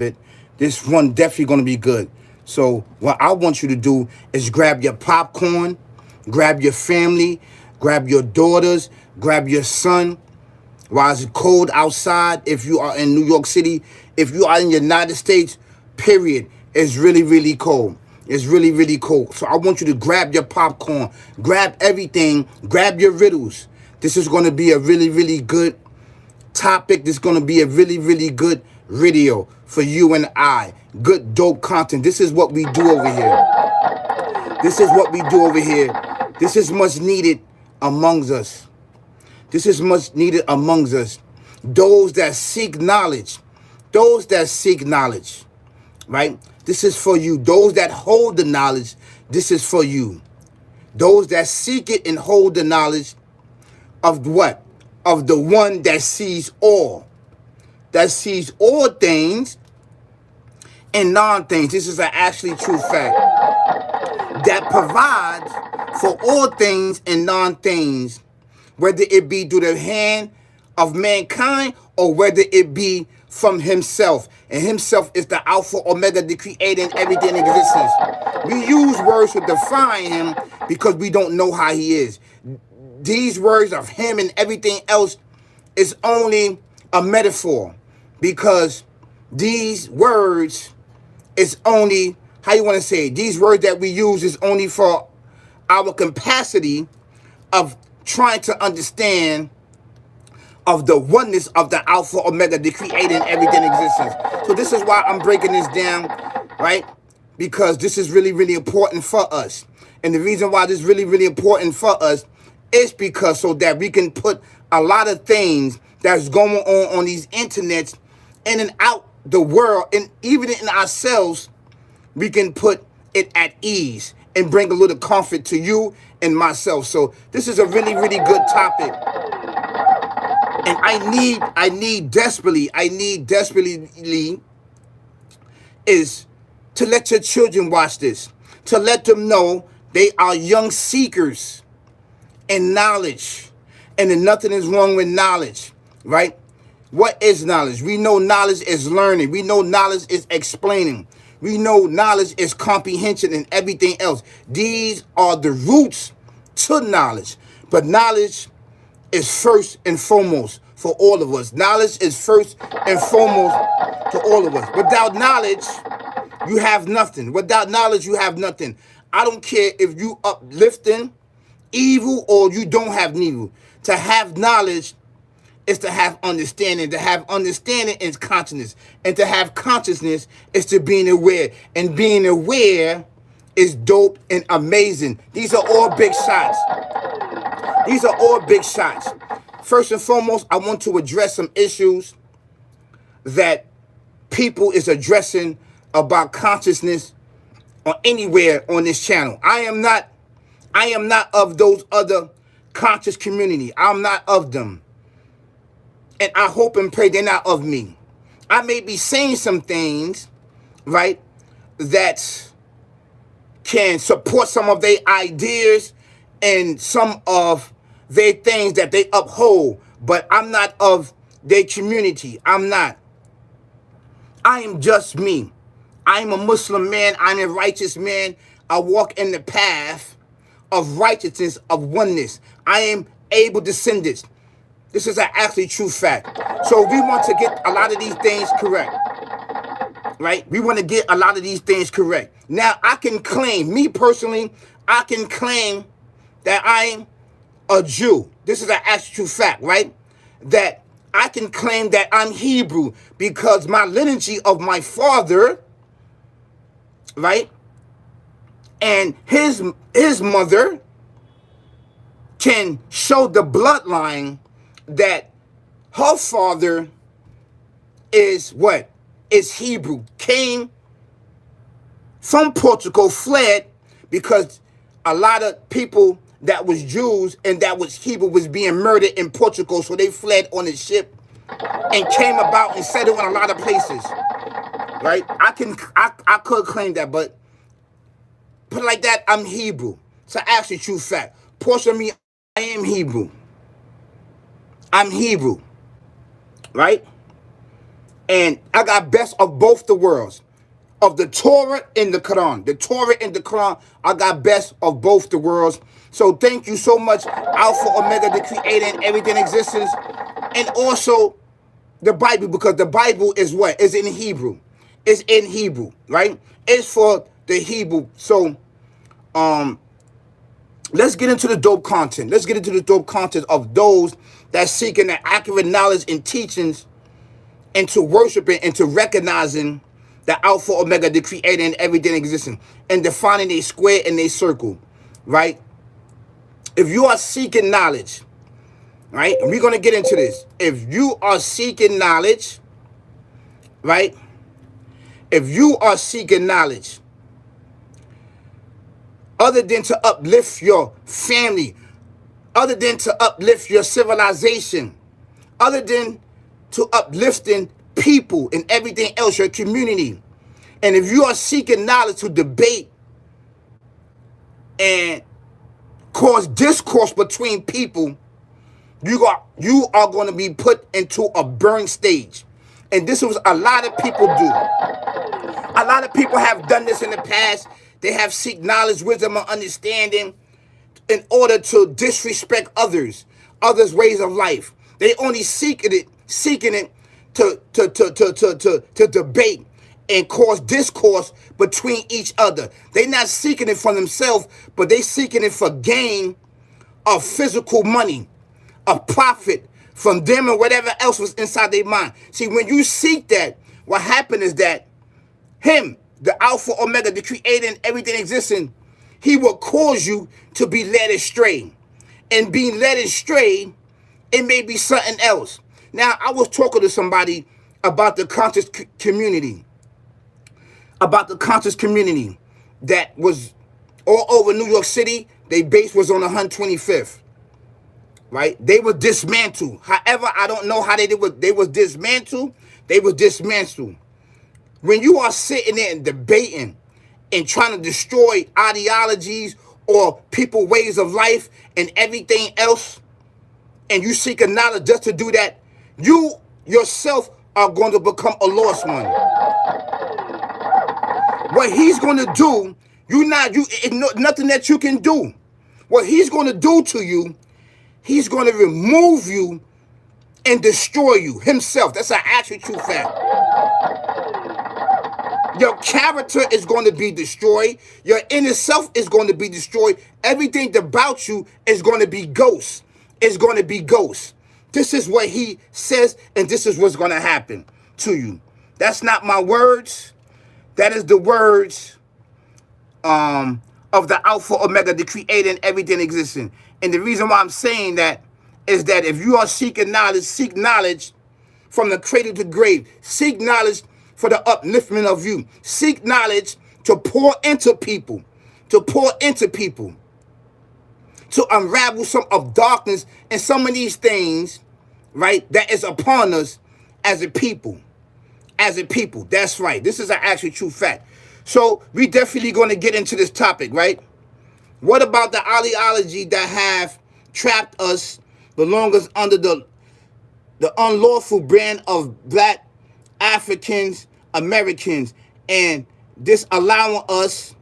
it. This one definitely going to be good. So what I want you to do is grab your popcorn, grab your family, grab your daughters, grab your son. While it's cold outside, if you are in New York City, if you are in the United States, period, it's really, really cold. It's really, really cold. So I want you to grab your popcorn, grab everything, grab your riddles. This is going to be a really, really good topic. This is going to be a really, really good video for you and I. Good, dope content. This is what we do over here. This is what we do over here. This is much needed amongst us. This is much needed amongst us. Those that seek knowledge. Those that seek knowledge. Right? This is for you. Those that hold the knowledge. This is for you. Those that seek it and hold the knowledge of what? Of the one that sees all. That sees all things and non-things. This is an actually true fact. That provides for all things and non-things, whether it be through the hand of mankind or whether it be from himself. And himself is the Alpha, Omega, the creator and everything in existence. We use words to define him because we don't know how he is. These words of him and everything else is only a metaphor, because these words is only, how you want to say it? These words that we use is only for our capacity of trying to understand of the oneness of the Alpha, Omega, the creator and everything in existence. So this is why I'm breaking this down, right? Because this is really, really important for us. And the reason why this is really, really important for us is because so that we can put a lot of things that's going on these internets in and out the world, and even in ourselves, we can put it at ease and bring a little comfort to you and myself. So this is a really, really good topic. And I need desperately is to let your children watch this, to let them know they are young seekers in knowledge, and then nothing is wrong with knowledge, right? What is knowledge? We know knowledge is learning. We know knowledge is explaining. We know knowledge is comprehension and everything else. These are the roots to knowledge. But knowledge is first and foremost for all of us. Knowledge is first and foremost to all of us. Without knowledge, you have nothing. Without knowledge, you have nothing. I don't care if you uplifting evil or you don't have evil. To have knowledge is to have understanding. To have understanding is consciousness. And to have consciousness is to being aware. And being aware is dope and amazing. These are all big shots. These are all big shots. First and foremost, I want to address some issues that people is addressing about consciousness or anywhere on this channel. I am not of those other conscious community. I'm not of them. And I hope and pray they're not of me. I may be saying some things, right, that can support some of their ideas and some of their things that they uphold, but I'm not of their community. I'm not. I am just me. I'm a Muslim man. I'm a righteous man. I walk in the path of righteousness, of oneness. I am able descendants. This is an actually true fact. So we want to get a lot of these things correct, right? We want to get a lot of these things correct. Now, I can claim, me personally, I can claim that I'm a Jew. This is an actual true fact, right? That I can claim that I'm Hebrew because my lineage of my father, right? And his mother can show the bloodline that her father is what? Is Hebrew. Came from Portugal, fled because a lot of people that was Jews and that was Hebrew was being murdered in Portugal. So they fled on a ship and came about and settled in a lot of places. Right? I could claim that, but put it like that, I'm Hebrew. It's an actually true fact. Portion of me, I am Hebrew. I'm Hebrew. Right? And I got best of both the worlds, of the Torah and the Quran. The Torah and the Quran, I got best of both the worlds. So thank you so much, Alpha, Omega, the Creator, and everything in existence. And also the Bible, because the Bible is what? Is in Hebrew. It's in Hebrew, right? It's for the Hebrew. So let's get into the dope content. Let's get into the dope content of those that seeking the accurate knowledge and teachings, and to worshiping and to recognizing the Alpha, Omega, the Creator, and everything existing, and defining a square and a circle, right? If you are seeking knowledge, right, and we're going to get into this. If you are seeking knowledge, right, if you are seeking knowledge, other than to uplift your family, other than to uplift your civilization, other than to uplifting people and everything else, your community. And if you are seeking knowledge to debate and cause discourse between people, you are going to be put into a burn stage. And this is what a lot of people do. A lot of people have done this in the past. They have seek knowledge, wisdom, and understanding in order to disrespect others' ways of life. They only seeking it to debate and cause discourse between each other. They're not seeking it for themselves, but they seeking it for gain of physical money, of profit from them and whatever else was inside their mind. See, when you seek that, what happened is that him, the Alpha, Omega, the Creator, and everything existing, he will cause you to be led astray. And being led astray, it may be something else. Now, I was talking to somebody about the conscious community, that was all over New York City. Their base was on 125th, right? They were dismantled. However, I don't know how they was dismantled. They were dismantled. When you are sitting there and debating and trying to destroy ideologies or people ways of life and everything else, and you seek a knowledge just to do that, you yourself are going to become a lost one. What he's going to do, nothing that you can do. What he's going to do to you, he's going to remove you and destroy you himself. That's an actual true fact. Your character is going to be destroyed. Your inner self is going to be destroyed. Everything about you is going to be ghost. It's going to be ghost. This is what he says, and this is what's going to happen to you. That's not my words. That is the words of the Alpha, Omega, the Creator, and everything existing. And the reason why I'm saying that is that if you are seeking knowledge, seek knowledge from the cradle to grave. Seek knowledge for the upliftment of you. Seek knowledge to pour into people. To unravel some of darkness and some of these things, right, that is upon us as a people. That's right. This is an actual true fact. So we definitely going to get into this topic, right? What about the ideology that have trapped us the longest under the unlawful brand of Black Africans, Americans, and this allowing us,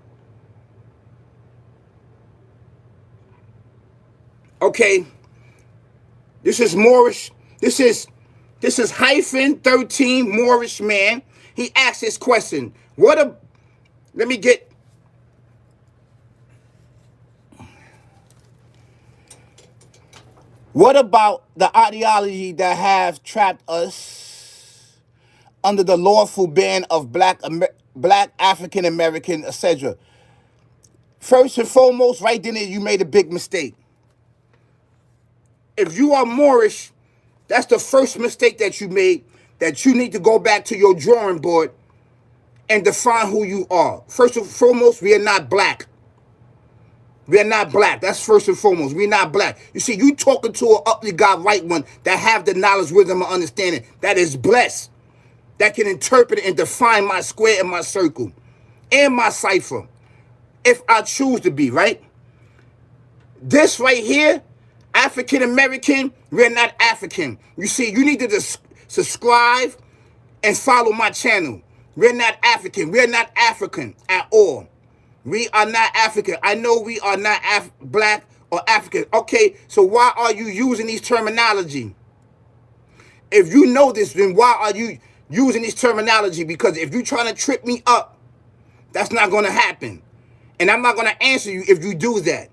okay, this is Moorish, this is hyphen 13 Moorish man. He asked this question. What about the ideology that have trapped us under the lawful ban of Black African American, etc.? First and foremost, right then you made a big mistake. If you are Moorish, that's the first mistake that you made, that you need to go back to your drawing board and define who you are. First and foremost, we are not black. We are not black. That's first and foremost. We're not black. You see, you talking to an uply God, right one, that have the knowledge, wisdom, and understanding, that is blessed, that can interpret and define my square and my circle and my cipher, if I choose to be, right? This right here, African American, we're not African. You see, you need to subscribe and follow my channel. We're not African. We're not African at all. We are not African. I know we are not black or African. Okay, so why are you using these terminology? If you know this, then why are you using this terminology? Because if you're trying to trip me up, that's not going to happen. And I'm not going to answer you if you do that.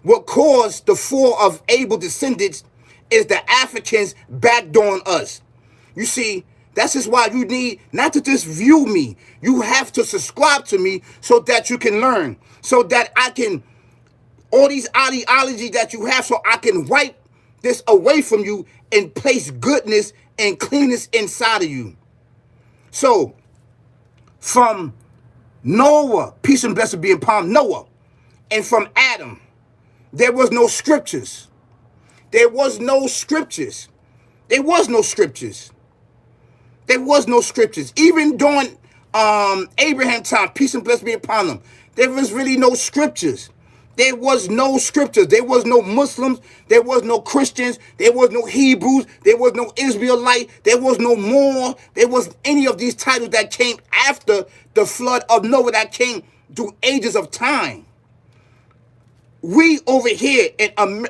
What caused the fall of Abel's descendants is the Africans backdooring us. You see, that's just why you need not to just view me. You have to subscribe to me so that you can learn. So that I can, all these ideologies that you have, so I can wipe this away from you and place goodness and cleanness inside of you. So, from Noah, peace and blessing be upon Noah, and from Adam, there was no scriptures. There was no scriptures. There was no scriptures. There was no scriptures. Even during Abraham time, peace and blessing be upon them, there was really no scriptures. There was no scriptures. There was no Muslims. There was no Christians. There was no Hebrews. There was no Israelite. There was no Moor. There was any of these titles that came after the flood of Noah, that came through ages of time. We over here in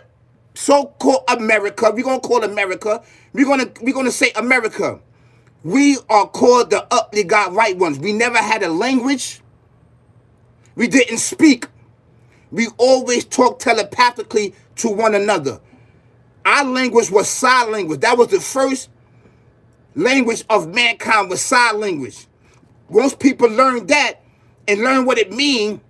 so-called America, we're gonna call America. We're gonna say America. We are called the up they got right ones. We never had a language. We didn't speak. We always talked telepathically to one another. Our language was sign language. That was the first language of mankind, was sign language. Once people learned that and learned what it means,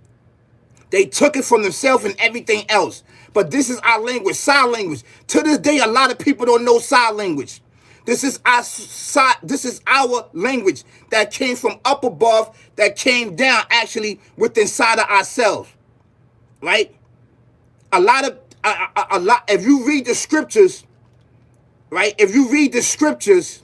they took it from themselves and everything else. But this is our language, sign language. To this day, a lot of people don't know sign language. This is our language that came from up above, that came down actually within inside of ourselves. Right? A lot, if you read the scriptures, right? If you read the scriptures,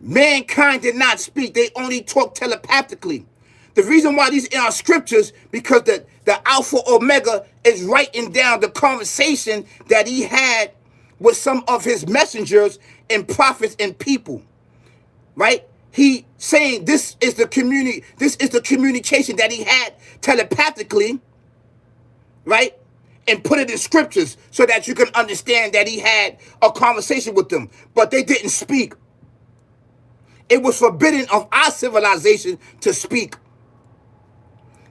mankind did not speak. They only talked telepathically. The reason why these are scriptures, because the Alpha Omega is writing down the conversation that he had with some of his messengers and prophets and people, right? He saying this is the communication that he had telepathically, right? And put it in scriptures so that you can understand that he had a conversation with them, but they didn't speak. It was forbidden of our civilization to speak.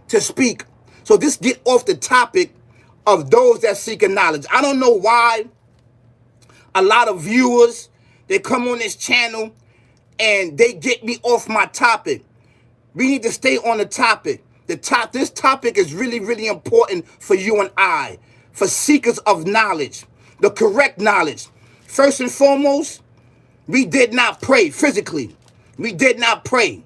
To speak. So this get off the topic of those that seek knowledge. I don't know why a lot of viewers, they come on this channel and they get me off my topic. We need to stay on the topic. This topic is really, really important for you and I, for seekers of knowledge, the correct knowledge. First and foremost, we did not pray physically. We did not pray.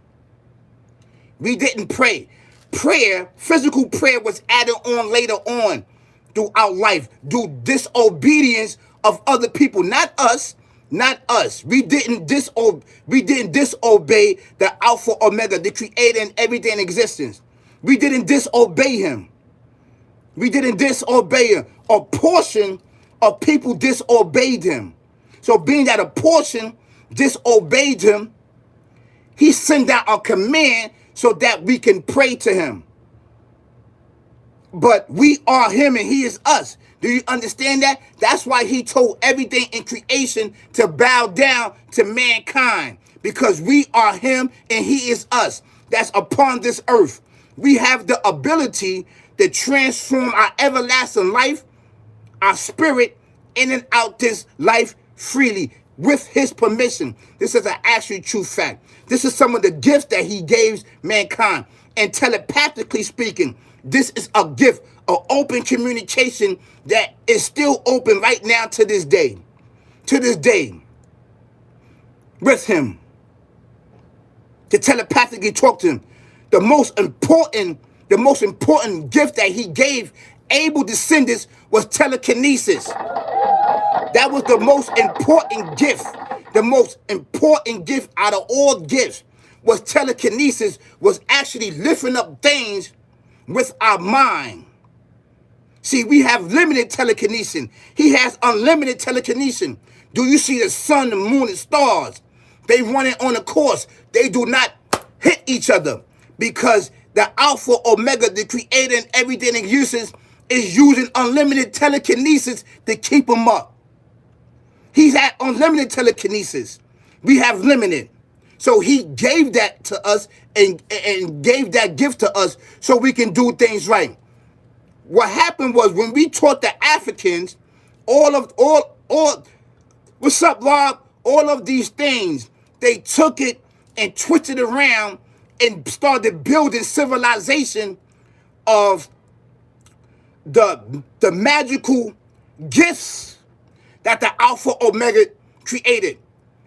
We didn't pray. Prayer, physical prayer, was added on later on throughout life, through disobedience of other people, not us. Not us. We didn't disobey the Alpha Omega, the creator and everything in existence. We didn't disobey him. We didn't disobey him. A portion of people disobeyed him. So being that a portion disobeyed him, he sent out a command so that we can pray to him. But we are him and he is us. Do you understand that? That's why he told everything in creation to bow down to mankind. Because we are him and he is us. That's upon this earth. We have the ability to transform our everlasting life, our spirit, in and out this life freely with his permission. This is an actual true fact. This is some of the gifts that he gave mankind. And telepathically speaking, this is a gift, an open communication that is still open right now to this day. To this day. With him. To telepathically talk to him. The most important gift that he gave Abel's descendants was telekinesis. That was the most important gift. The most important gift out of all gifts was telekinesis, was actually lifting up things with our mind. See, we have limited telekinesis. He has unlimited telekinesis. Do you see the sun, the moon, and stars? They run it on a course. They do not hit each other because the Alpha, Omega, the creator and everything it uses is using unlimited telekinesis to keep them up. He's at unlimited telekinesis. We have limited. So he gave that to us and gave that gift to us so we can do things right. What happened was when we taught the Africans all what's up, Rob? All of these things, they took it and twisted around and started building civilization of the magical gifts that the Alpha Omega created.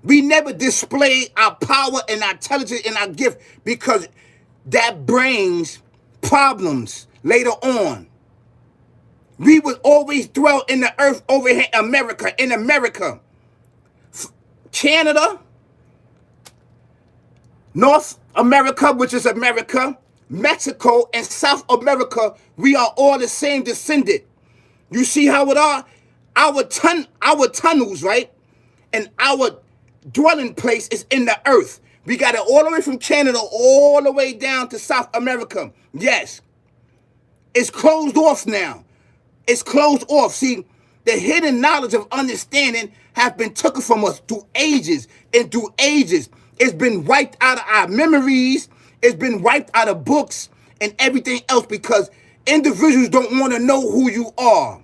We never display our power and our intelligence and our gift because that brings problems later on. We would always dwell in the earth over here in America. Canada, North America, which is America, Mexico, and South America, we are all the same descendant. You see how it are? Our tunnels, right? And our dwelling place is in the earth. We got it all the way from Canada all the way down to South America. Yes. It's closed off now. It's closed off. See, the hidden knowledge of understanding have been taken from us through ages and through ages. It's been wiped out of our memories. It's been wiped out of books and everything else because individuals don't want to know who you are.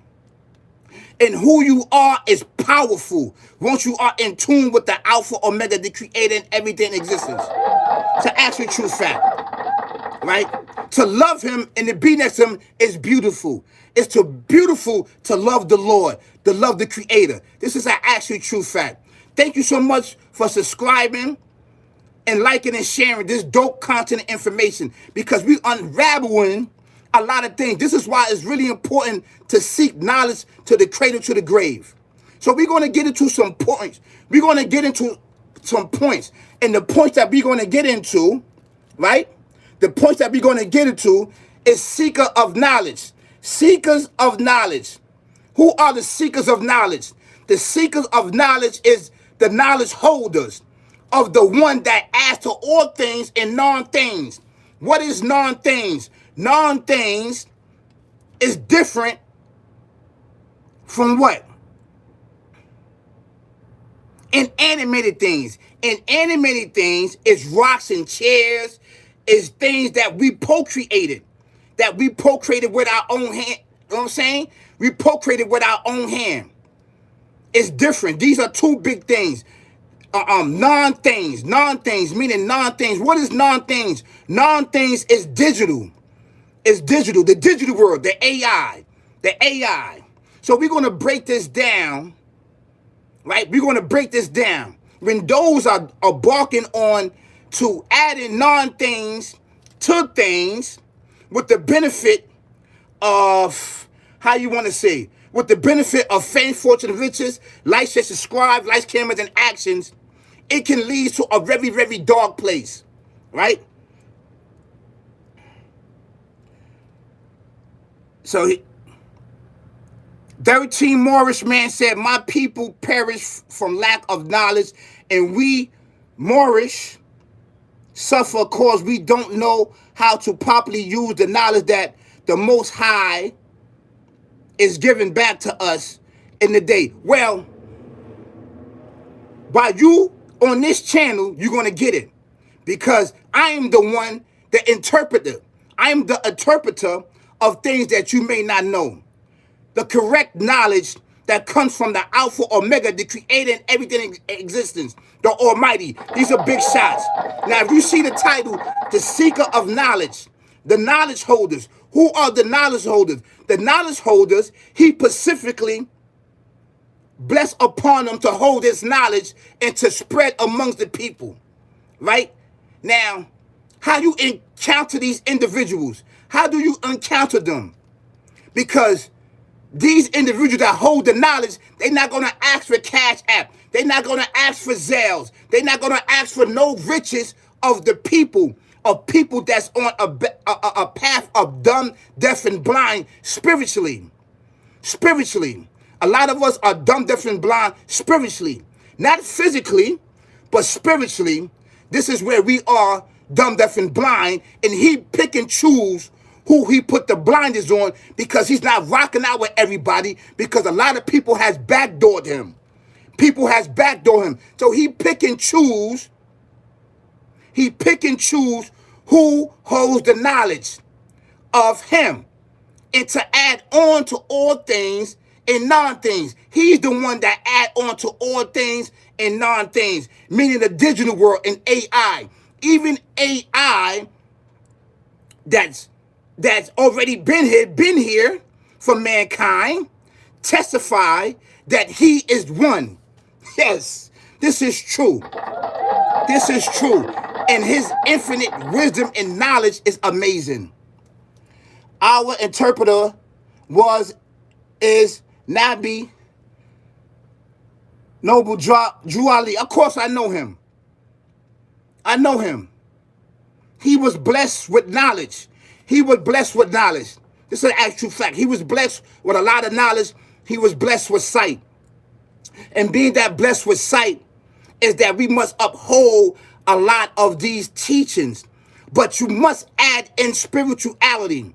And who you are is powerful once you are in tune with the Alpha, Omega, the creator and everything in existence. It's an actual true fact, right? To love him and to be next to him is beautiful. It's beautiful to love the Lord, to love the creator. This is an actual true fact. Thank you so much for subscribing and liking and sharing this dope content and information because we unraveling a lot of things. This is why it's really important to seek knowledge to the cradle to the grave. So we're going to get into some points. We're going to get into some points. And the points that we're going to get into, right? The points that we're going to get into is seeker of knowledge. Seekers of knowledge. Who are the seekers of knowledge? The seekers of knowledge is the knowledge holders of the one that adds to all things and non-things. What is non-things? Non-things is different from what? Inanimated things. Inanimated things is rocks and chairs, is things that we procreated. That we procreated with our own hand. You know what I'm saying? We procreated with our own hand. It's different. These are two big things. Non-things. Non-things, meaning non-things. What is non-things? Non-things is digital. It's digital. The digital world. The AI. The AI. So we're going to break this down. Right? We're going to break this down. When those are barking on to adding non-things to things with the benefit of, how you want to say, with the benefit of fame, fortune, and riches, likes, shares, subscribe, likes, cameras, and actions, it can lead to a very, very dark place, right? So, Derek T. Morris, man, said, my people perish from lack of knowledge, and we, Morris, suffer because we don't know how to properly use the knowledge that the Most High is giving back to us in the day. Well, by you on this channel, you're going to get it. Because I am the one, the interpreter. I am the interpreter of things that you may not know. The correct knowledge that comes from the Alpha, Omega, the creator and everything in existence, the Almighty. These are big shots. Now, if you see the title, The Seeker of Knowledge, the knowledge holders. Who are the knowledge holders? The knowledge holders, he specifically blessed upon them to hold his knowledge and to spread amongst the people, right? Now, how you encounter these individuals? How do you encounter them? Because these individuals that hold the knowledge, they're not going to ask for Cash App. They're not going to ask for Zelles. They're not going to ask for no riches of the people, of people that's on a path of dumb, deaf, and blind spiritually. Spiritually. A lot of us are dumb, deaf, and blind spiritually. Not physically, but spiritually. This is where we are dumb, deaf, and blind, and he pick and choose who he put the blinders on because he's not rocking out with everybody because a lot of people has backdoored him. People has backdoored him. So he pick and choose who holds the knowledge of him and to add on to all things and non-things. He's the one that add on to all things and non-things, meaning the digital world and AI. Even AI that's already been here for mankind, testify that he is one. Yes, this is true. This is true. And his infinite wisdom and knowledge is amazing. Our interpreter is Nabi Noble Drew Ali. Of course I know him. I know him. He was blessed with knowledge. He was blessed with knowledge. This is an actual fact. He was blessed with a lot of knowledge. He was blessed with sight. And being that blessed with sight is that we must uphold a lot of these teachings. But you must add in spirituality.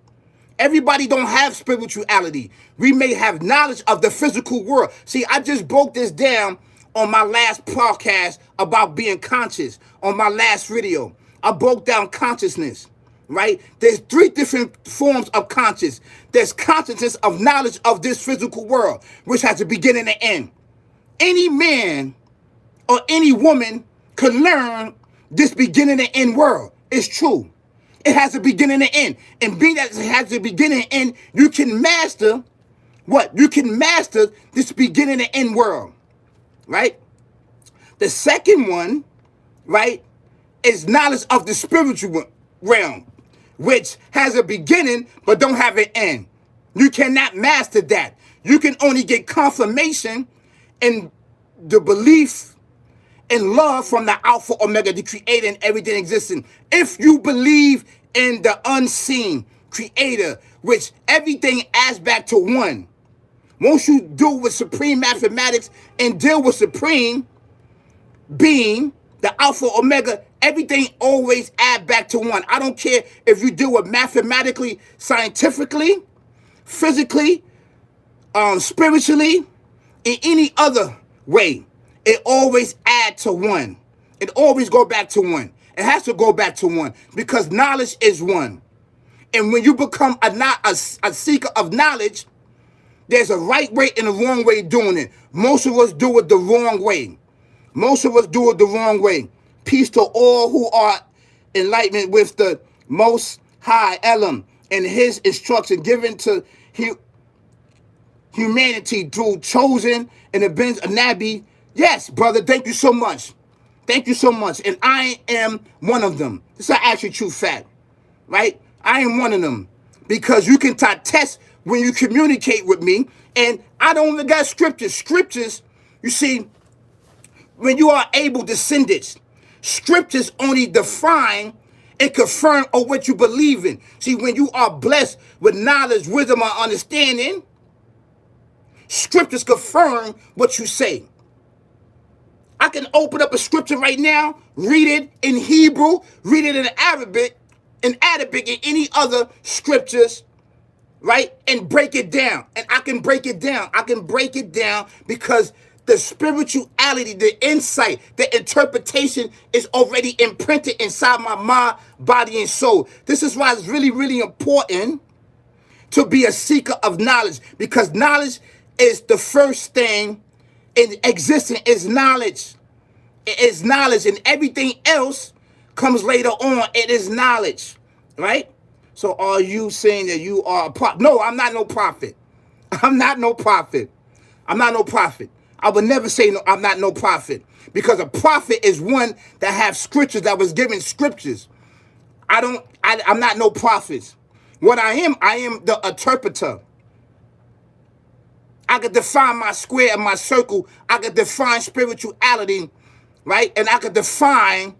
Everybody don't have spirituality. We may have knowledge of the physical world. See, I just broke this down on my last podcast about being conscious. On my last video, I broke down consciousness, right? There's 3 different forms of conscious. There's consciousness of knowledge of this physical world, which has a beginning and end. Any man or any woman can learn this beginning and end world. It's true. It has a beginning and end. And being that it has a beginning and end, you can master what? You can master this beginning and end world, right? The second one, right, is knowledge of the spiritual realm, which has a beginning but don't have an end. You cannot master that. You can only get confirmation in the belief and love from the Alpha Omega, the creator and everything existing. If you believe in the unseen creator, which everything adds back to one. Once you do with supreme mathematics and deal with supreme being, the Alpha Omega, everything always add back to one. I don't care if you deal with mathematically, scientifically, physically, spiritually, in any other way. It always add to one. It always go back to one. It has to go back to one because knowledge is one. And when you become a seeker of knowledge, there's a right way and a wrong way of doing it. Most of us do it the wrong way. Most of us do it the wrong way. Peace to all who are enlightened with the Most High Elam and his instruction given to humanity through chosen and the Benz Nabi. Yes, brother, thank you so much. Thank you so much. And I am one of them. This is actually true fact, right? I am one of them because you can test when you communicate with me. And I don't even got scriptures. Scriptures, you see, when you are able to send it, scriptures only define and confirm of what you believe in. See, when you are blessed with knowledge, wisdom, or understanding, scriptures confirm what you say. I can open up a scripture right now, read it in Hebrew, read it in Arabic, and any other scriptures, right? And break it down. And I can break it down. I can break it down because the spirituality, the insight, the interpretation is already imprinted inside my mind, body, and soul. This is why it's really, really important to be a seeker of knowledge because knowledge is the first thing in existence is knowledge. It is knowledge, and everything else comes later on. It is knowledge, right? So are you saying that you are a prophet? No, I'm not no prophet. I'm not no prophet. I'm not no prophet. I would never say no, I'm not no prophet because a prophet is one that have scriptures, that was given scriptures. I'm not no prophet. What I am the interpreter. I could define my square and my circle. I could define spirituality, right? And I could define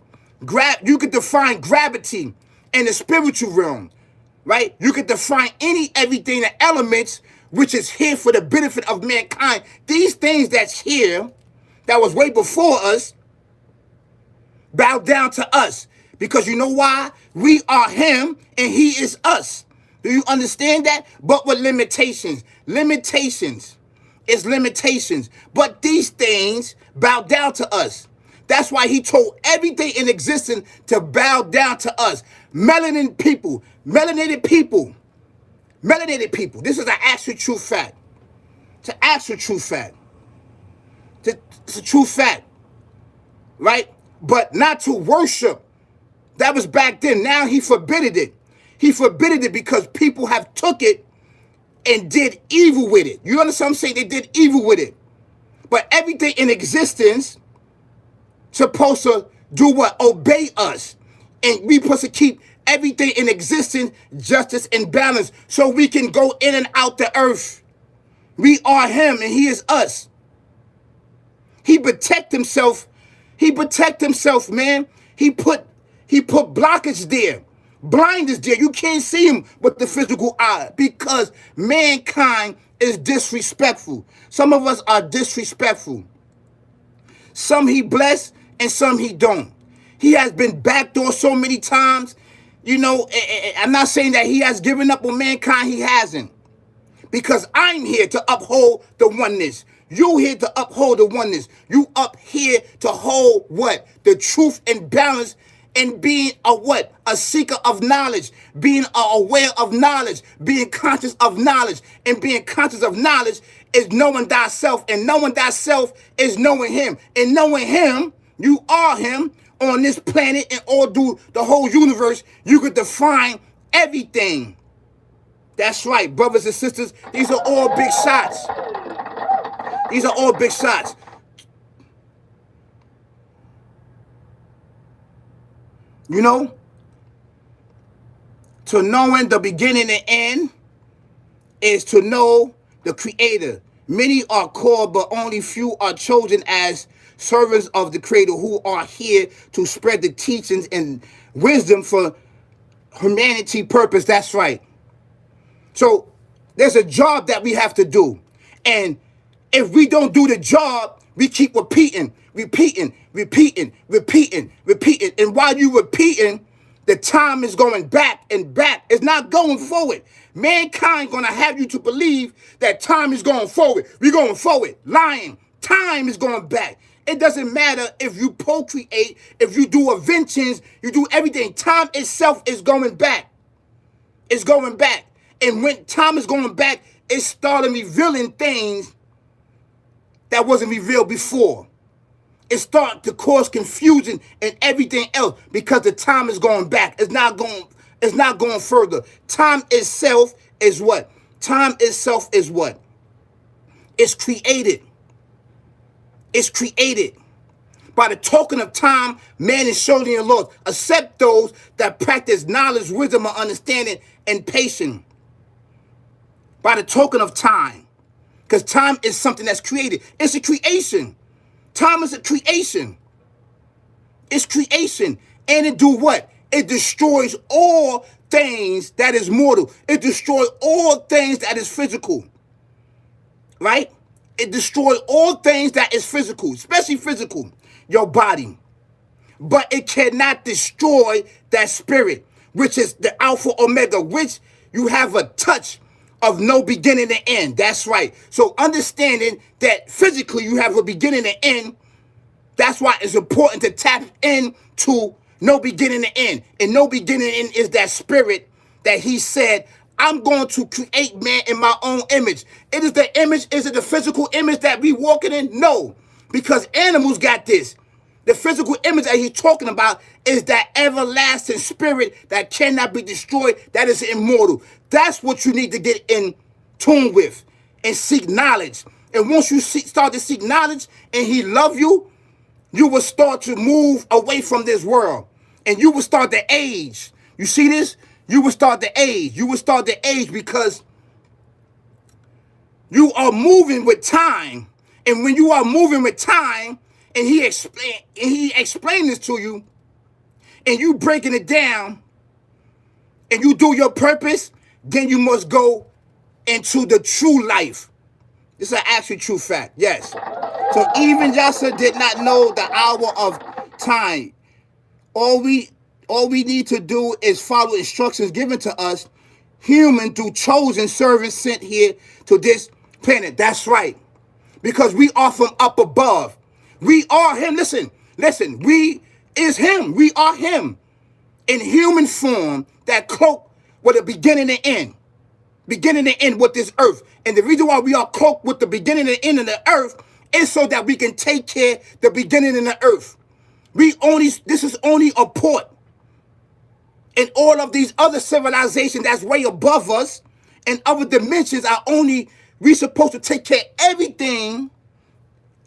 you could define gravity in the spiritual realm, right? You could define everything, the elements which is here for the benefit of mankind. These things that's here, that was way before us, bow down to us. Because you know why? We are him and he is us. Do you understand that? But with limitations. Limitations. It's limitations. But these things bow down to us. That's why he told everything in existence to bow down to us. Melanated people. Melanated people. Melanated people. This is an actual true fact. It's an actual true fact. It's a true fact. Right? But not to worship. That was back then. Now he forbidden it. He forbidden it because people have took it and did evil with it. You understand what I'm saying? They did evil with it. But everything in existence supposed to do what? Obey us. And we supposed to keep everything in existence, justice, and balance so we can go in and out the earth. We are him and he is us. He protect himself. He protect himself, man. He put blockage there. Blinders there. You can't see him with the physical eye because mankind is disrespectful. Some of us are disrespectful. Some he bless and some he don't. He has been backdoored so many times. You know, I'm not saying that he has given up on mankind. He hasn't. Because I'm here to uphold the oneness. You here to uphold the oneness. You up here to hold what? The truth and balance and being a what? A seeker of knowledge. Being aware of knowledge. Being conscious of knowledge. And being conscious of knowledge is knowing thyself. And knowing thyself is knowing him. And knowing him, you are him on this planet and all through the whole universe. You could define everything. That's right, brothers and sisters. These are all big shots. These are all big shots. You know, to knowing the beginning and end is to know the Creator. Many are called, but only few are chosen as servants of the Creator who are here to spread the teachings and wisdom for humanity purpose. That's right. So there's a job that we have to do. And if we don't do the job, we keep repeating. And while you repeating, the time is going back and back. It's not going forward. Mankind going to have you to believe that time is going forward. We're going forward. Lying. Time is going back. It doesn't matter if you procreate, if you do inventions, you do everything. Time itself is going back. It's going back. And when time is going back, it started revealing things that wasn't revealed before. It started to cause confusion and everything else because the time is going back. It's not going further. Time itself is what? Time itself is what? It's created. It's created. By the token of time, man is surely in laws, except those that practice knowledge, wisdom, and understanding, and patience. By the token of time. Because time is something that's created. It's a creation. Time is a creation. It's creation. And it do what? It destroys all things that is mortal. It destroys all things that is physical. Right? It destroys all things that is physical, especially physical, your body. But it cannot destroy that spirit, which is the Alpha Omega, which you have a touch of no beginning and end. That's right. So understanding that physically you have a beginning and end, that's why it's important to tap into no beginning and end. And no beginning and end is that spirit that he said, I'm going to create man in my own image. It is the image, is it the physical image that we walking in? No, because animals got this. The physical image that he's talking about is that everlasting spirit that cannot be destroyed, that is immortal. That's what you need to get in tune with and seek knowledge. And once you start to seek knowledge and he love you, you will start to move away from this world. And you will start to age. You see this? You will start to age. You will start to age because you are moving with time. And when you are moving with time, and he explained this to you, and you breaking it down, and you do your purpose, then you must go into the true life. This is an actual true fact. Yes. So even Yasser did not know the hour of time. All we need to do is follow instructions given to us, human through chosen servants sent here to this planet. That's right. Because we are from up above. We are him. Listen. We is him. We are him in human form that cloak with a beginning and end. Beginning and end with this earth. And the reason why we are cloaked with the beginning and end of the earth is so that we can take care of the beginning of the earth. This is only a port. And all of these other civilizations that's way above us and other dimensions are only, we supposed to take care of everything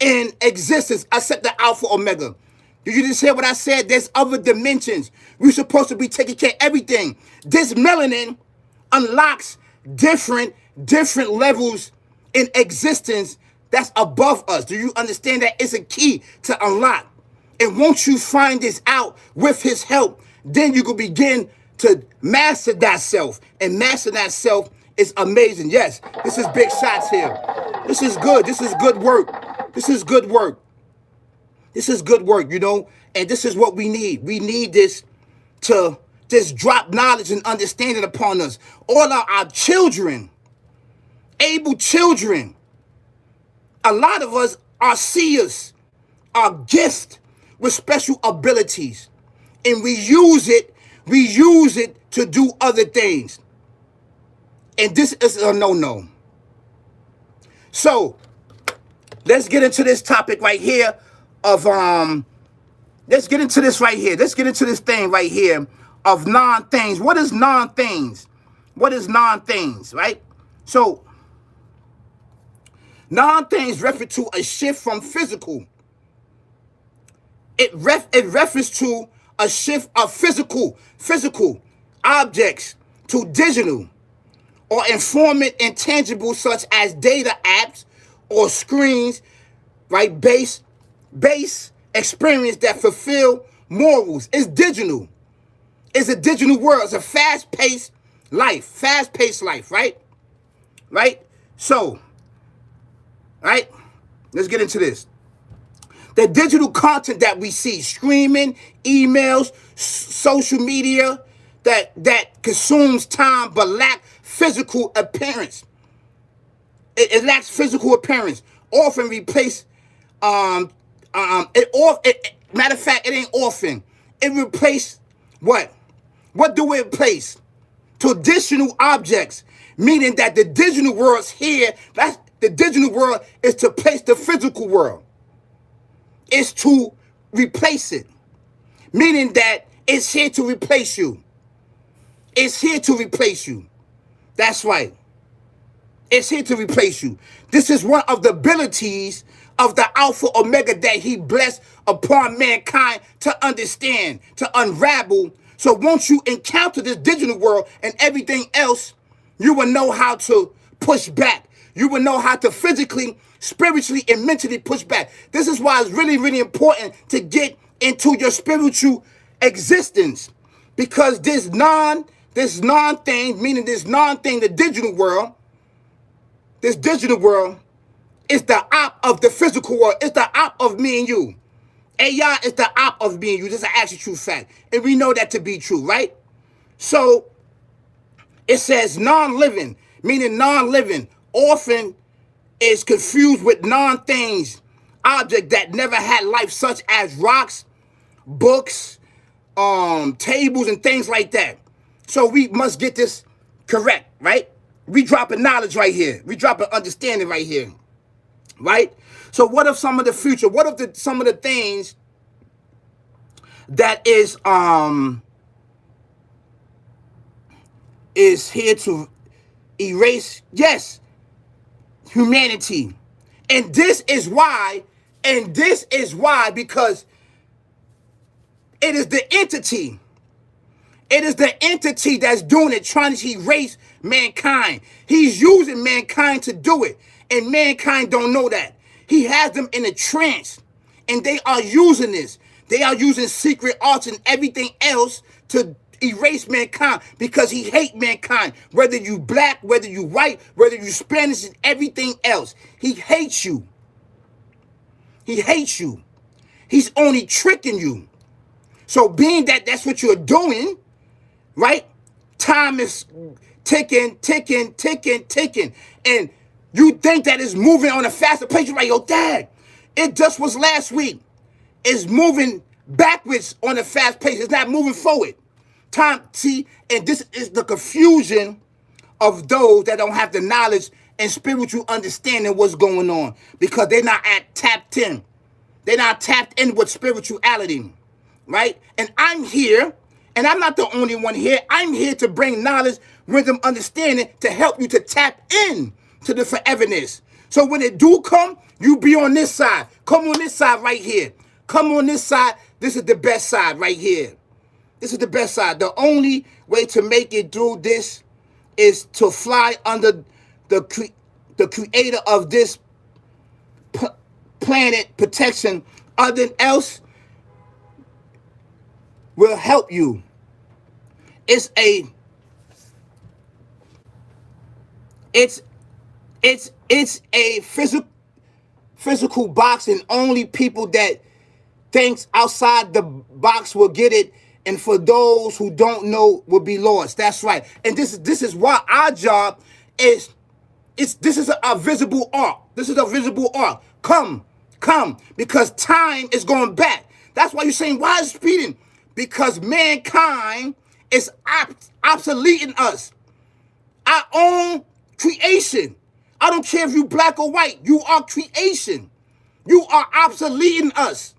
in existence except the Alpha Omega. Did you just hear what I said? There's other dimensions. We're supposed to be taking care of everything. This melanin unlocks different levels in existence that's above us. Do you understand that? It's a key to unlock. And once you find this out with his help, then you can begin to master that self. And master that self is amazing. Yes, this is big shots here. This is good. This is good work. This is good work. This is good work, you know. And this is what we need. We need this to just drop knowledge and understanding upon us. All our children, able children, a lot of us are seers, are gifted with special abilities. And we use it to do other things. And this is a no-no. So, let's get into this topic right here of, let's get into this right here. Let's get into this thing right here of non-things. What is non-things? What is non-things, right? So, non-things refer to a shift from physical. It refers to a shift of physical objects to digital or informant intangible such as data apps or screens, right? Base experience that fulfill morals. It's digital. It's a digital world. It's a fast-paced life, right? Right? So, right? Let's get into this. The digital content that we see, streaming, emails, social media, that consumes time but lack physical appearance. It lacks physical appearance. Often replace, matter of fact, it ain't often. It replace what? What do it replace? Traditional objects, meaning that the digital world's here. That's the digital world is to place the physical world. It's to replace it. Meaning that it's here to replace you. It's here to replace you. That's right. It's here to replace you. This is one of the abilities of the Alpha Omega that he blessed upon mankind to understand, to unravel. So once you encounter this digital world and everything else, you will know how to push back. You will know how to physically, spiritually, and mentally push back. This is why it's really, really important to get into your spiritual existence. Because this non-thing, meaning this non-thing, the digital world, this digital world is the op of the physical world. It's the op of me and you. AI is the op of me and you. This is an actual true fact. And we know that to be true, right? So, it says non-living, meaning non-living, often is confused with non-things, objects that never had life, such as rocks, books, tables, and things like that. So we must get this correct, right? We dropping knowledge right here. We dropping understanding right here, right? So what if some of the future? What if some of the things that is here to erase, yes, humanity. And this is why, because it is the entity. It is the entity that's doing it, trying to erase mankind. He's using mankind to do it. And mankind don't know that. He has them in a trance. And they are using this. They are using secret arts and everything else to erase mankind because he hate mankind. Whether you black, whether you white, whether you Spanish and everything else. He hates you. He hates you. He's only tricking you. So being that that's what you're doing, right? Time is ticking, ticking, ticking, ticking. And you think that it's moving on a faster pace. You're like, yo, Dad, it just was last week. It's moving backwards on a fast pace. It's not moving forward. Time, see, and this is the confusion of those that don't have the knowledge and spiritual understanding what's going on because they're not tapped in. They're not tapped in with spirituality, right? And I'm here, and I'm not the only one here. I'm here to bring knowledge, wisdom, understanding to help you to tap in to the foreverness. So when it do come, you be on this side. Come on this side right here. Come on this side. This is the best side right here. This is the best side. The only way to make it through this is to fly under the creator of this planet protection. Other than else will help you. It's a physical box, and only people that thinks outside the box will get it, and for those who don't know will be lost. That's right. And this is why our job is this is a visible arc. This is a visible arc. Come, because time is going back. That's why you're saying, why is it speeding? Because mankind is obsoleting us. Our own creation. I don't care if you black or white. You are creation. You are obsoleting us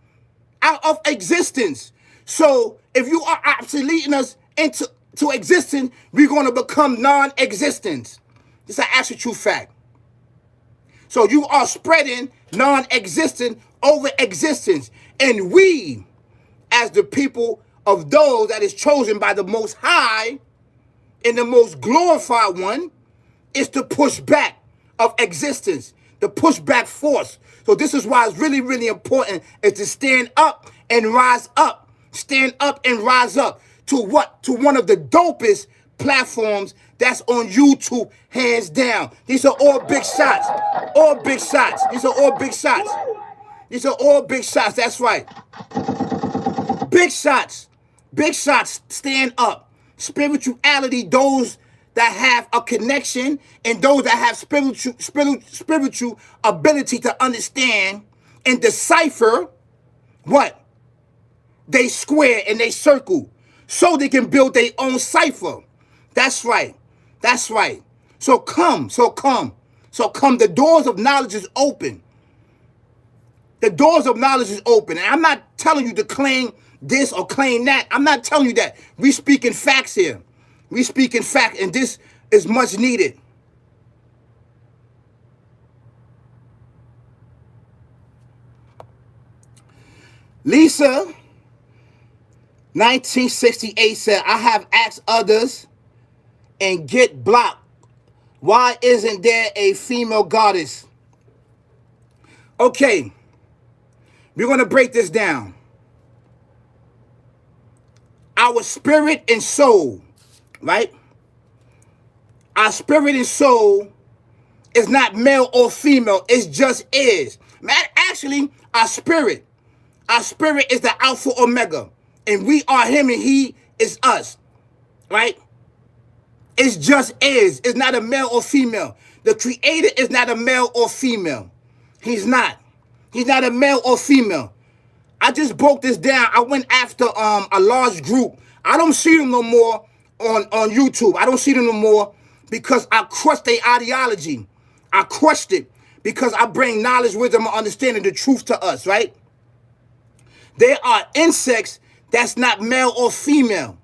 out of existence. So if you are obsoleting us into existence, we're going to become non-existent. It's an actual true fact. So you are spreading non-existent over existence. And we, as the people of those that is chosen by the Most High and the most glorified one, is to push back of existence, the push back force. So this is why it's really, really important is to stand up and rise up. Stand up and rise up to what? To one of the dopest platforms that's on YouTube, hands down. These are all big shots. All big shots. These are all big shots. These are all big shots. That's right. Big shots. Big shots. Stand up. Spirituality, those that have a connection and those that have spiritual ability to understand and decipher what? They square and they circle so they can build their own cipher. That's right. That's right. So come. The doors of knowledge is open. The doors of knowledge is open. And I'm not telling you to claim this or claim that. I'm not telling you that. We speaking facts here. We speaking fact, and this is much needed. Lisa, 1968 said, I have asked others and get blocked. Why isn't there a female goddess? Okay, we're going to break this down. Our spirit and soul, right? Our spirit and soul is not male or female. It just is. Actually, our spirit is the Alpha Omega. And we are him and he is us, right? It just is. It's not a male or female. The creator is not a male or female. He's not. He's not a male or female. I just broke this down. I went after a large group. I don't see them no more on YouTube. I don't see them no more because I crushed their ideology. I crushed it because I bring knowledge, wisdom, and understanding, the truth to us, right? There are insects that's not male or female.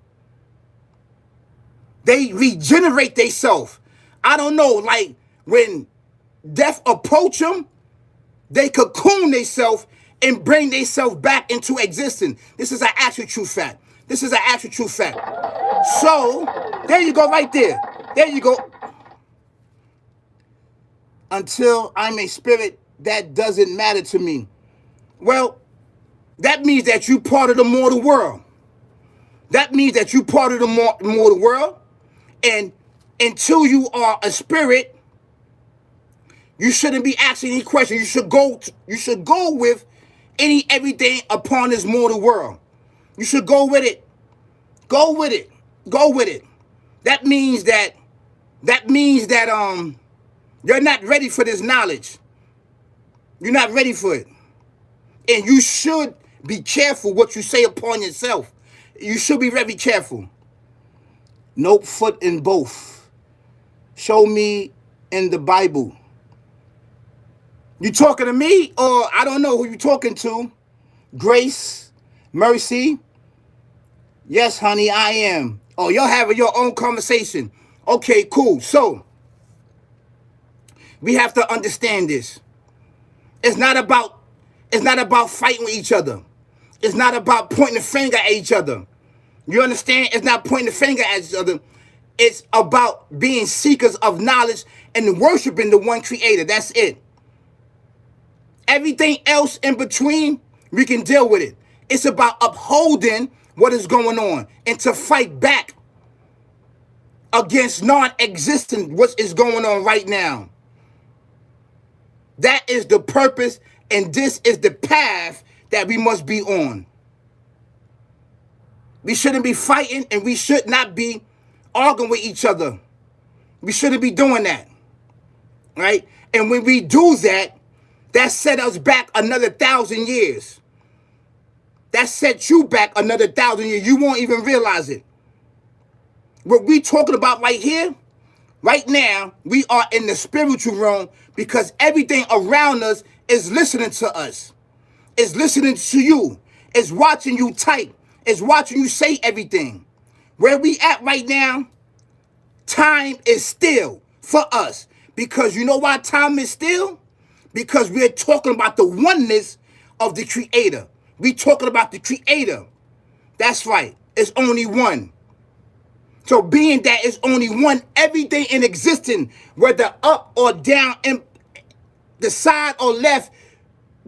They regenerate themselves. I don't know, like when death approach them, they cocoon themselves and bring themselves back into existence. This is an actual true fact. This is an actual true fact. So, there you go right there. There you go. Until I'm a spirit, that doesn't matter to me. Well, that means that you're part of the mortal world. That means that you part of the mortal world. And until you are a spirit, you shouldn't be asking any questions. You should go with everything upon this mortal world. You should go with it. Go with it. Go with it. That means that you're not ready for this knowledge. You're not ready for it. And you should be careful what you say upon yourself. You should be very careful. Nope, foot in both. Show me in the Bible. You talking to me, or I don't know who you talking to? Grace, Mercy. Yes, honey, I am. Oh, you're having your own conversation. Okay, cool. So we have to understand this. It's not about fighting with each other. It's not about pointing the finger at each other. You understand? It's not pointing the finger at each other. It's about being seekers of knowledge and worshiping the one creator. That's it. Everything else in between, we can deal with it. It's about upholding what is going on and to fight back against non-existent what is going on right now. That is the purpose, and this is the path that we must be on. We shouldn't be fighting, and we should not be arguing with each other. We shouldn't be doing that, right? And when we do that, that set us back another 1,000 years. That set you back another 1,000 years. You won't even realize it. What we talking about right here, right now, we are in the spiritual realm because everything around us is listening to us. It's listening to you. It's watching you type. It's watching you say everything. Where we at right now, time is still for us. Because you know why time is still? Because we're talking about the oneness of the Creator. We're talking about the Creator. That's right. It's only one. So being that it's only one, everything in existence, whether up or down, in the side or left,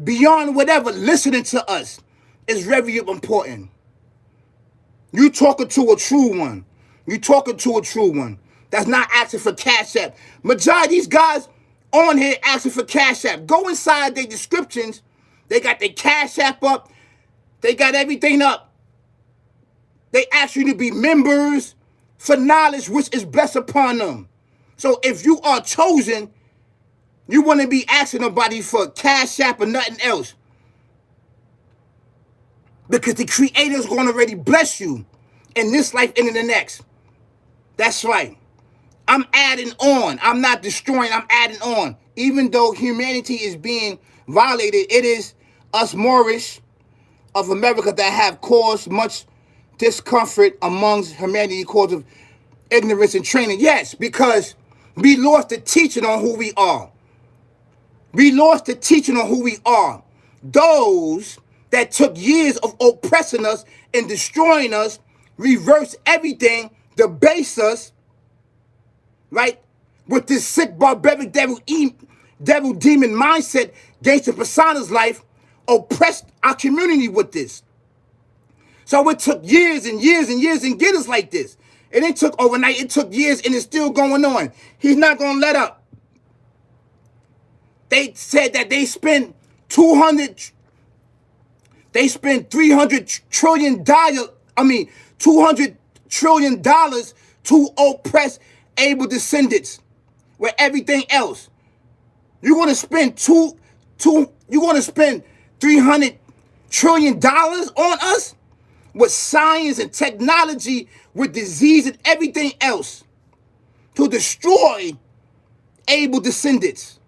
beyond whatever, listening to us is very important. You talking to a true one. You talking to a true one. That's not asking for cash app. Majority of these guys on here asking for cash app. Go inside their descriptions. They got their cash app up. They got everything up. They ask you to be members for knowledge which is blessed upon them. So if you are chosen, you wouldn't be asking nobody for cash app or nothing else. Because the Creator is going to already bless you in this life and in the next. That's right. I'm adding on. I'm not destroying. I'm adding on. Even though humanity is being violated, it is us Moorish of America that have caused much discomfort amongst humanity because of ignorance and training. Yes, because we lost the teaching on who we are. We lost the teaching on who we are. Those that took years of oppressing us and destroying us, reverse everything, debase us, right? With this sick, barbaric devil demon mindset, gangster persona's life, oppressed our community with this. So it took years and years and years and get us like this. And it took overnight, it took years, and it's still going on. He's not going to let up. They said that they spent $300 trillion, $200 trillion to oppress able descendants with everything else. You're going to spend $300 trillion on us with science and technology, with disease and everything else to destroy able descendants.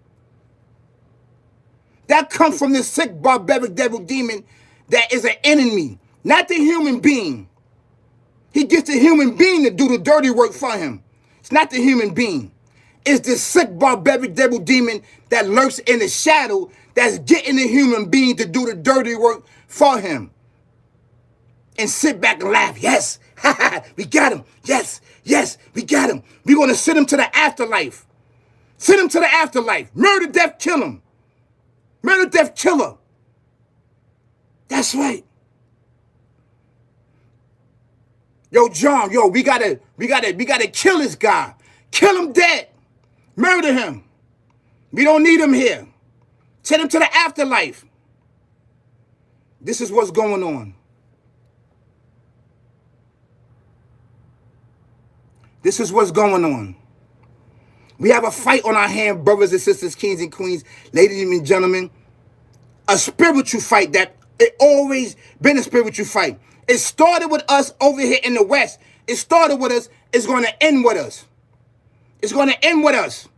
That comes from this sick, barbaric devil demon that is an enemy, not the human being. He gets the human being to do the dirty work for him. It's not the human being. It's this sick, barbaric devil demon that lurks in the shadow that's getting the human being to do the dirty work for him. And sit back and laugh. Yes, we got him. Yes, we got him. We're going to send him to the afterlife. Send him to the afterlife. Murder, death, kill him. Murder, death, killer. That's right. Yo, John, yo, we gotta kill this guy. Kill him dead. Murder him. We don't need him here. Send him to the afterlife. This is what's going on. This is what's going on. We have a fight on our hand, brothers and sisters, kings and queens, ladies and gentlemen. A spiritual fight that it always been a spiritual fight. It started with us over here in the West. It started with us. It's going to end with us. It's going to end with us.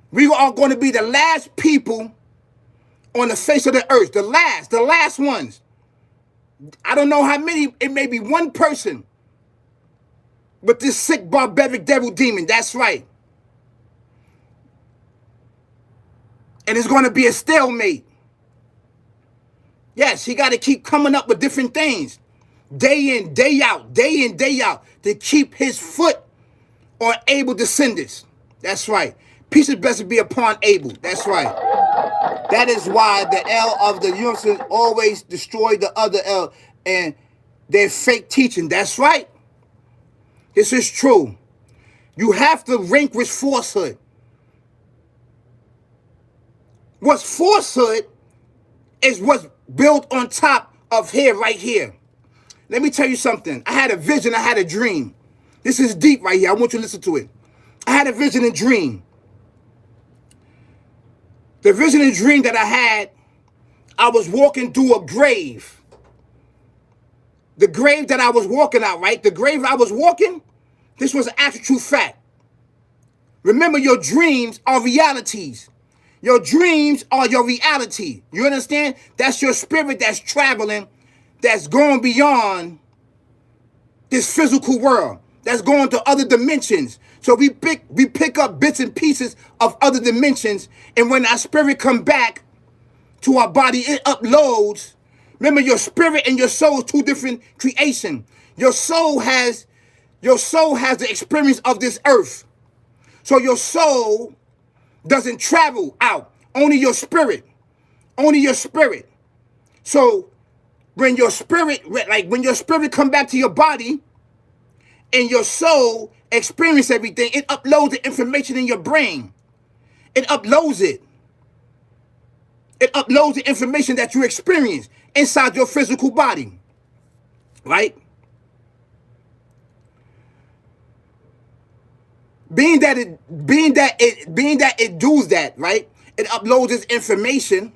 We are going to be the last people on the face of the earth. The last ones. I don't know how many. It may be one person. But this sick, barbaric devil demon, that's right. And it's going to be a stalemate. Yes, he got to keep coming up with different things. Day in, day out to keep his foot on Abel descendants. That's right. Peace is blessed be upon Abel. That's right. That is why the L of the universe always destroy the other L and their fake teaching. That's right. This is true. You have to relinquish falsehood. What's falsehood is what's built on top of here, right here. Let me tell you something. I had a vision. I had a dream. This is deep right here. I want you to listen to it. I had a vision and dream. The vision and dream that I had, I was walking through a grave. The grave that I was walking out, right? The grave I was walking, this was an actual true fact. Remember, your dreams are realities. Your dreams are your reality. You understand? That's your spirit that's traveling, that's going beyond this physical world, that's going to other dimensions. So we pick up bits and pieces of other dimensions, and when our spirit come back to our body, it uploads. Remember, your spirit and your soul is two different creations. Your soul has the experience of this earth. So your soul doesn't travel out. Only your spirit. Only your spirit. So when your spirit come back to your body and your soul experience everything, it uploads the information in your brain. It uploads it. It uploads the information that you experience inside your physical body. Right? Being that it does that, right? It uploads its information.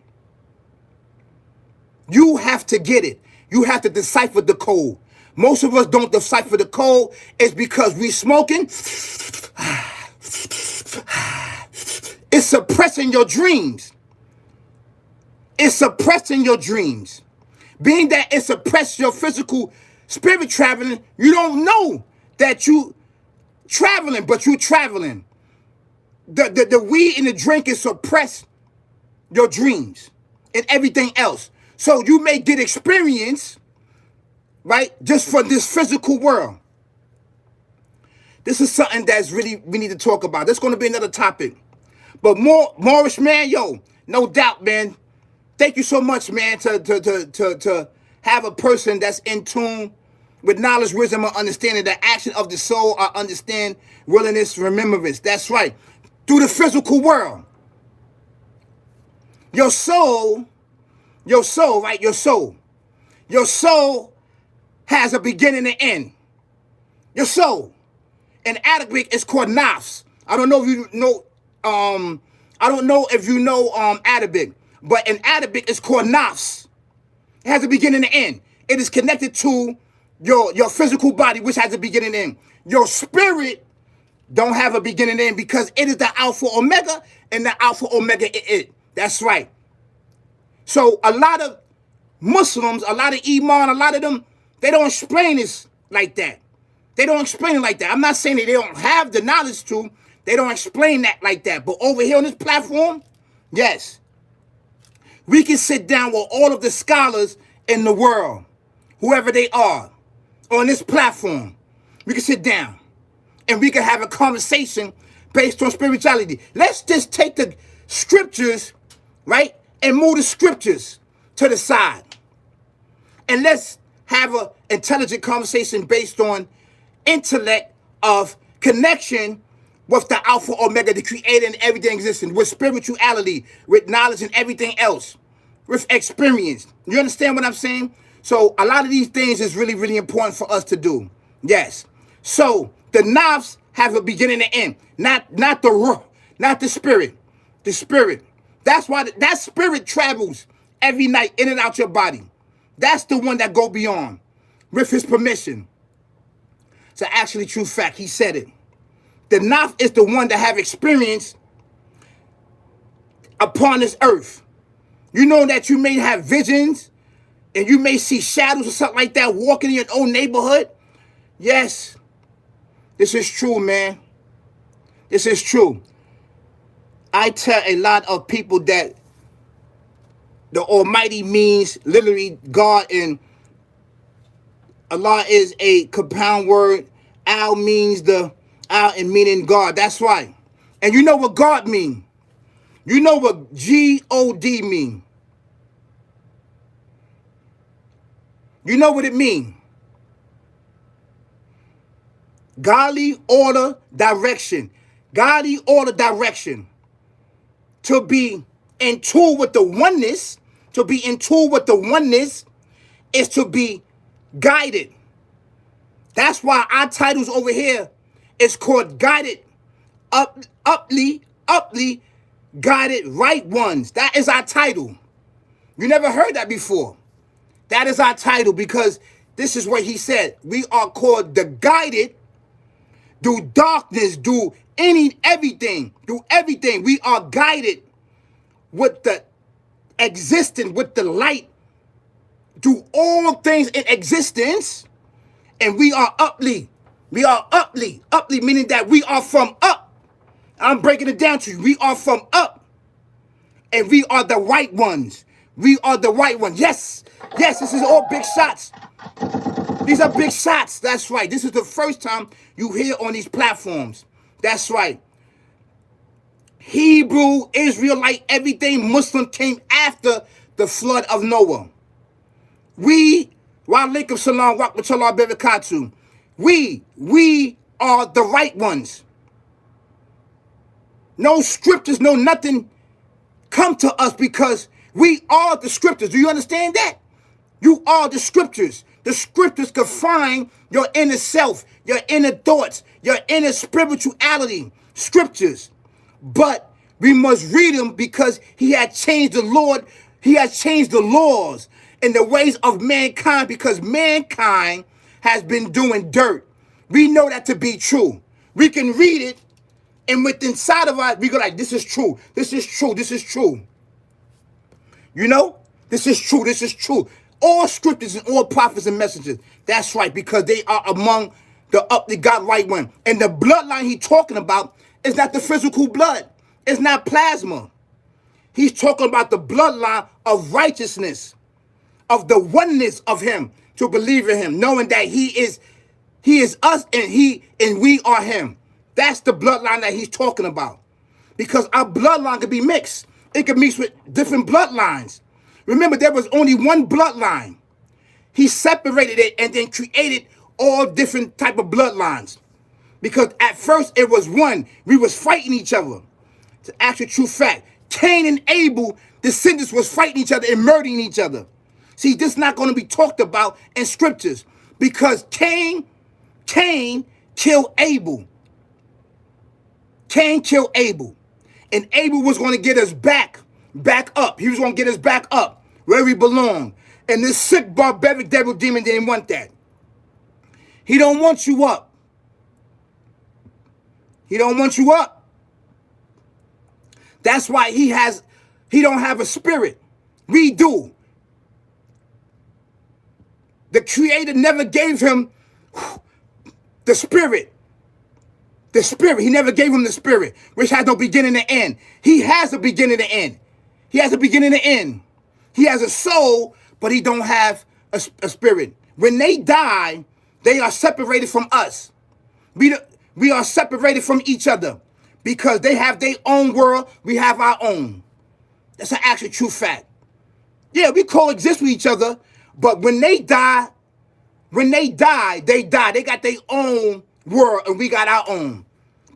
You have to get it. You have to decipher the code. Most of us don't decipher the code. It's because we smoking. It's suppressing your dreams. It's suppressing your dreams. Being that it suppresses your physical spirit traveling, you don't know that you traveling, but you traveling. The weed and the drink is suppress your dreams and everything else. So you may get experience, right, just for this physical world. This is something that's really we need to talk about. That's going to be another topic. But Morris, man, yo, no doubt, man. Thank you so much, man, to have a person that's in tune with knowledge, wisdom, and understanding, the action of the soul, I understand, willingness, remembrance. That's right. Through the physical world. Your soul, right? Your soul. Your soul has a beginning and end. Your soul. In Arabic, it's called nafs. I don't know if you know, Arabic, but in Arabic, it's called nafs. It has a beginning and end. It is connected to your physical body, which has a beginning and end. Your spirit don't have a beginning and end because it is the Alpha Omega, and the Alpha Omega is it. That's right. So a lot of Muslims, a lot of Iman, a lot of them, they don't explain this like that. They don't explain it like that. I'm not saying that they don't have the knowledge to. They don't explain that like that. But over here on this platform, yes, we can sit down with all of the scholars in the world, whoever they are, on this platform. We can sit down and we can have a conversation based on spirituality. Let's just take the scriptures, right, and move the scriptures to the side. And let's have an intelligent conversation based on intellect of connection with the Alpha Omega, the creator and everything existing, with spirituality, with knowledge and everything else, with experience. You understand what I'm saying? So a lot of these things is really, really important for us to do. Yes. So the knobs have a beginning and end, not the spirit. The spirit. That's why that spirit travels every night in and out your body. That's the one that go beyond with his permission. It's an actually true fact. He said it. The Naf is the one that have experience upon this earth. You know that you may have visions and you may see shadows or something like that walking in your own neighborhood. Yes, this is true, man. This is true. I tell a lot of people that the Almighty means literally God, and Allah is a compound word. Al means Al and meaning God. That's right. And you know what God mean. You know what G-O-D mean. You know what it mean. Godly order, direction. Godly order, direction. To be in tune with the oneness, to be in tune with the oneness is to be guided. That's why our titles over here is called guided, uply, guided right ones. That is our title. You never heard that before. That is our title, because this is what he said. We are called the guided, do darkness, do everything. We are guided with the existence, with the light, do all things in existence, and we are uply. We are uply, meaning that we are from up. I'm breaking it down to you. We are from up, and we are the right ones. We are the right ones. Yes, this is all big shots. These are big shots. That's right. This is the first time you hear on these platforms. That's right. Hebrew, Israelite, everything Muslim came after the flood of Noah. We, wa alaikum salam wa rahmatullahi wa barakatuh. We are the right ones. No scriptures, no nothing come to us, because we are the scriptures. Do you understand that? You are the scriptures. The scriptures confine your inner self, your inner thoughts, your inner spirituality. Scriptures. But we must read them, because he had changed the Lord. He has changed the laws and the ways of mankind, because mankind has been doing dirt. We know that to be true. We can read it, and within inside of us, we go like, this is true. This is true. This is true. You know? This is true. This is true. All scriptures and all prophets and messengers. That's right, because they are among the God right one. And the bloodline he's talking about is not the physical blood. It's not plasma. He's talking about the bloodline of righteousness, of the oneness of him, to believe in him, knowing that he is us and we are him. That's the bloodline that he's talking about. Because our bloodline can be mixed. It can mix with different bloodlines. Remember, there was only one bloodline. He separated it and then created all different type of bloodlines. Because at first it was one. We was fighting each other. It's an actual true fact. Cain and Abel, descendants, was fighting each other and murdering each other. See, this is not going to be talked about in scriptures, because Cain killed Abel. Cain killed Abel. And Abel was going to get us back up. He was going to get us back up where we belong. And this sick, barbaric devil demon didn't want that. He don't want you up. He don't want you up. That's why he don't have a spirit. We do. The Creator never gave him the spirit. The spirit. He never gave him the spirit, which has no beginning and end. He has a beginning and end. He has a beginning and end. He has a soul, but he don't have a spirit. When they die, they are separated from us. We are separated from each other, because they have their own world. We have our own. That's an actual true fact. Yeah, we coexist with each other, but when they die, When they die, they die. They got their own world and we got our own.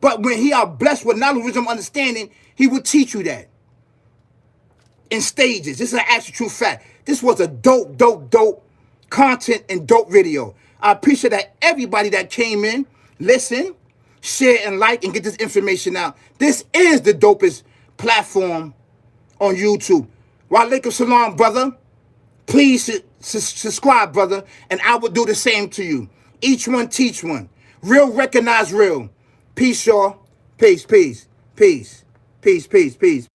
But when he are blessed with knowledge, wisdom, understanding, he will teach you that in stages. This is an actual true fact. This was a dope content and dope video. I appreciate that everybody that came in, listen, share, and like, and get this information out. This is the dopest platform on YouTube. Wa alaikum salam, brother. Please subscribe, brother, and I will do the same to you. Each one teach one. Real recognize real. Peace, y'all. Peace, peace, peace, peace, peace, peace.